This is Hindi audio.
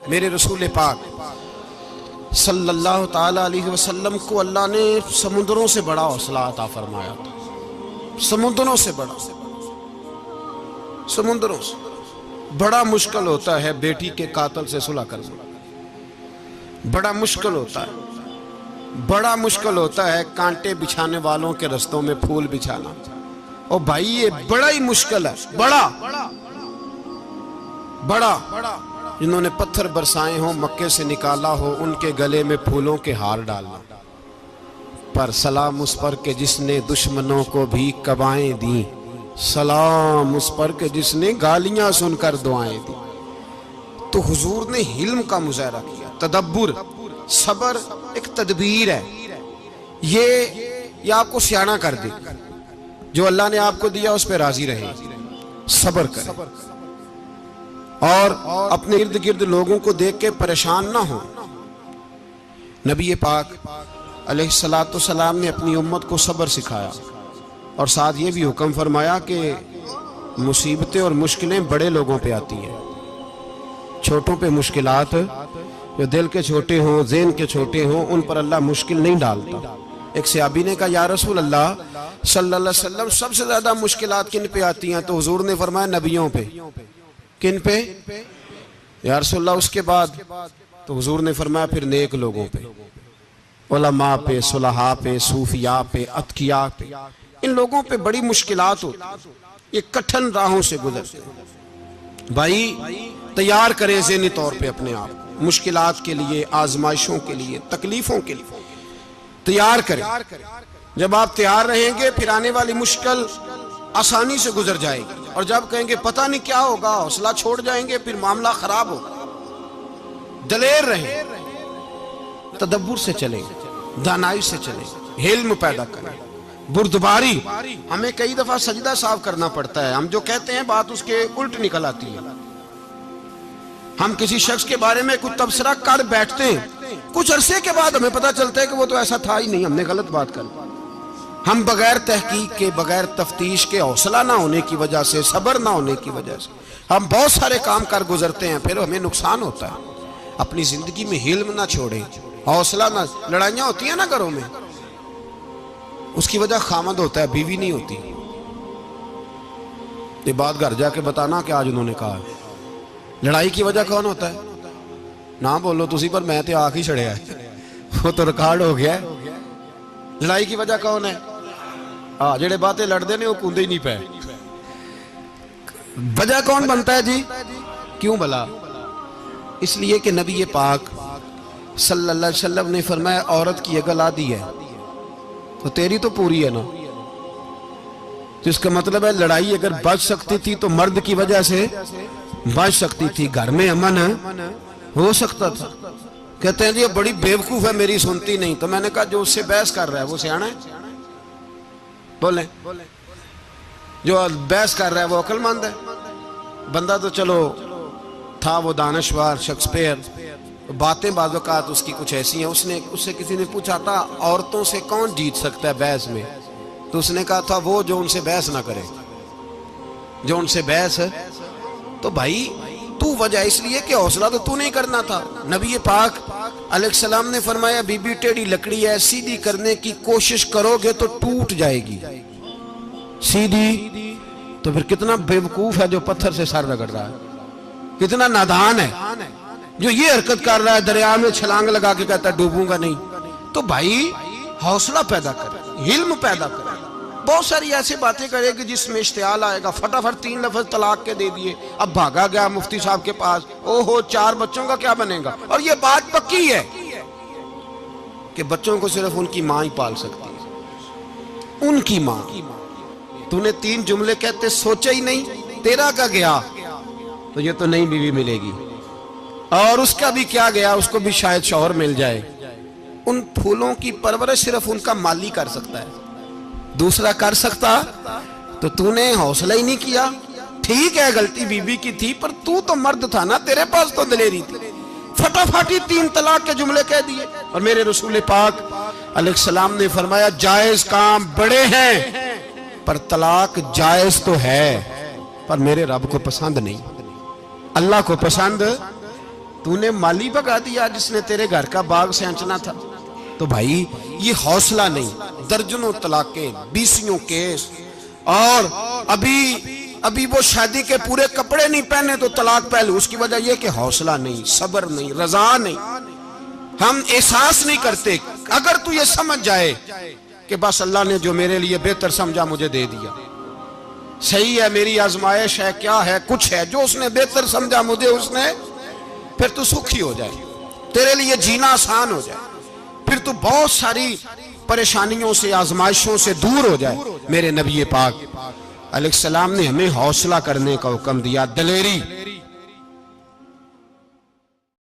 मेरे रसूल पाक सल्लल्लाहु ताला अलैहि वसल्लम को अल्लाह ने समुद्रों से बड़ा हौसला अता फरमाया था। समुद्रों से बड़ा, समुद्रों से बड़ा मुश्किल होता है बेटी के कातिल से सुलह करना, बड़ा मुश्किल होता है, बड़ा मुश्किल होता है कांटे बिछाने वालों के रस्तों में फूल बिछाना। और भाई ये बड़ा ही मुश्किल है, बड़ा बड़ा। जिन्होंने पत्थर बरसाए हो, मक्के से निकाला हो, उनके गले में फूलों के हार डालना। पर सलाम उस पर के जिसने दुश्मनों को भी कबाएं दी, सलाम उस पर के जिसने गालियां सुनकर दुआएं दी। तो हुजूर ने हिल्म का मुजाहरा किया, तदब्बुर, सबर एक तदबीर है। ये आपको सियाना कर दे। जो अल्लाह ने आपको दिया उस पर राजी रहे, सबर करें और अपने इर्द गिर्द लोगों को देख के परेशान ना हो। नबी पाक अलैहिस्सलातु सलाम ने अपनी उम्मत को सब्र सिखाया और साथ ये भी हुक्म फरमाया कि मुसीबतें और मुश्किलें बड़े लोगों पे आती हैं, छोटों पे मुश्किलात, जो दिल के छोटे हों, ज़हन के छोटे हों, उन पर अल्लाह मुश्किल नहीं डालता। एक सहाबी ने कहा, या रसूल अल्लाह सल्लल्लाहु अलैहि वसल्लम, सबसे ज्यादा मुश्किलात किन पे आती हैं? तो हुजूर ने फरमाया नबियों पे। किन पे? या रसूल अल्लाह उसके बाद? तो हुजूर ने फरमाया फिर नेक लोगों पे, उलमा पे, सुलहा पे, सूफिया पे, अतकिया पे। इन लोगों पे बड़ी मुश्किलात होती, ये कठिन राहों से गुजरते। भाई तैयार करें ज़हनी तौर पे अपने आप मुश्किलात के लिए, आजमाइशों के लिए, तकलीफों के लिए तैयार करें। जब आप तैयार रहेंगे फिर आने वाली मुश्किल आसानी से गुजर जाएगी। और जब कहेंगे पता नहीं क्या होगा, हौसला छोड़ जाएंगे, फिर मामला खराब होगा। दलेर रहें, तदब्बुर से चलें, दानाई से चलें, हिल्म पैदा करें, बुर्दबारी। हमें कई दफा सजदा साफ करना पड़ता है, हम जो कहते हैं बात उसके उल्ट निकल आती है। हम किसी शख्स के बारे में कुछ तबसरा कर बैठते हैं, कुछ अरसे के बाद हमें पता चलता है कि वो तो ऐसा था ही नहीं, हमने गलत बात कर। हम बगैर तहकीक के, बगैर तफ्तीश के, हौसला ना होने की वजह से, सब्र ना होने की वजह से हम बहुत सारे काम कर गुजरते हैं, फिर हमें नुकसान होता है। अपनी जिंदगी में हिल्म ना छोड़े, हौसला ना। लड़ाइयां होती हैं ना घरों में, उसकी वजह खामद होता है, बीवी नहीं होती। ये बात घर जाके बताना कि आज उन्होंने कहा। लड़ाई की वजह कौन होता है? ना बोलो तुसी, पर मैं तो आख ही छड़िया है, वो तो रिकॉर्ड हो गया है। लड़ाई की वजह कौन है? हाँ, जेड़े बातें लड़ते ने वो कूदे ही नहीं पे। वजह कौन बनता है जी? क्यों भला? इसलिए कि नबी पाक सल्लल्लाहु अलैहि वसल्लम ने फरमाया औरत की अकल आधी है तो तेरी तो पूरी है ना। तो इसका मतलब है लड़ाई अगर बच सकती थी तो मर्द की वजह से बच सकती थी, घर में अमन हो सकता था। कहते हैं जी बड़ी बेवकूफ है, मेरी सुनती नहीं। तो मैंने कहा जो उससे बहस कर रहा है वो सियाना है? बोले जो बहस कर रहा है वो अक्लमंद है? बंदा तो चलो था वो दानश्वर, शेक्सपियर, बातें बाज़ उसकी कुछ ऐसी हैं। उससे किसी ने पूछा था औरतों से कौन जीत सकता है बहस में, तो उसने कहा था वो जो उनसे बहस ना करे, जो उनसे बहस है। तो भाई तू वजह इसलिए कि हौसला तो तू नहीं करना था। नबी पाक अलैहिस्सलाम ने फरमाया बीबी टेढ़ी लकड़ी है, सीधी करने की कोशिश करोगे तो टूट जाएगी। सीधी तो फिर कितना बेवकूफ है जो पत्थर से सर रगड़ रहा है, कितना नादान है जो ये हरकत कर रहा है, दरिया में छलांग लगा के कहता है डूबूंगा नहीं। तो भाई हौसला पैदा करे, हिल्म पैदा करे। बहुत सारी ऐसी बातें करेगी जिसमें इश्तियाल आएगा, फटाफट 3 लफ्ज तलाक के दे दिए, अब भागा गया मुफ्ती साहब के पास, ओहो 4 बच्चों का क्या बनेगा। और ये बात पक्की है कि बच्चों को सिर्फ उनकी मां ही पाल सकती है, उनकी मां। तूने 3 जुमले कहते सोचा ही नहीं, तेरा का गया तो ये तो नई बीवी मिलेगी, और उसका भी क्या गया, उसको भी शायद शौहर मिल जाए। उन फूलों की परवरिश सिर्फ उनका माली कर सकता है, दूसरा कर सकता। तो तूने हौसला ही नहीं किया। ठीक है गलती बीबी की थी, पर तू तो मर्द था ना, तेरे पास तो दलेरी थी। फटाफटी 3 तलाक के जुमले कह दिए। और मेरे रसूल पाक अलैहिस्सलाम ने फरमाया जायज काम बड़े हैं, पर तलाक जायज तो है पर मेरे रब को पसंद नहीं, अल्लाह को पसंद तूने माली भगा दिया जिसने तेरे घर का बाग सेंचना था। तो भाई ये हौसला नहीं, दर्जनों तलाकें, 20 केस, और अभी वो शादी के पूरे कपड़े नहीं पहने तो तलाक पहले। उसकी वजह यह कि हौसला नहीं, सब्र नहीं, रजा नहीं, हम एहसास नहीं करते। अगर तू ये समझ जाए कि बस अल्लाह ने जो मेरे लिए बेहतर समझा मुझे दे दिया, सही है, मेरी आजमाइश है, क्या है, कुछ है, जो उसने बेहतर समझा मुझे उसने, फिर तू सुखी हो जाए, तेरे लिए जीना आसान हो जाए, फिर तू बहुत सारी परेशानियों से, आजमाइशों से दूर हो जाए। मेरे नबी पाक अलैहिस्सलाम ने हमें हौसला करने का हुक्म दिया, दलेरी।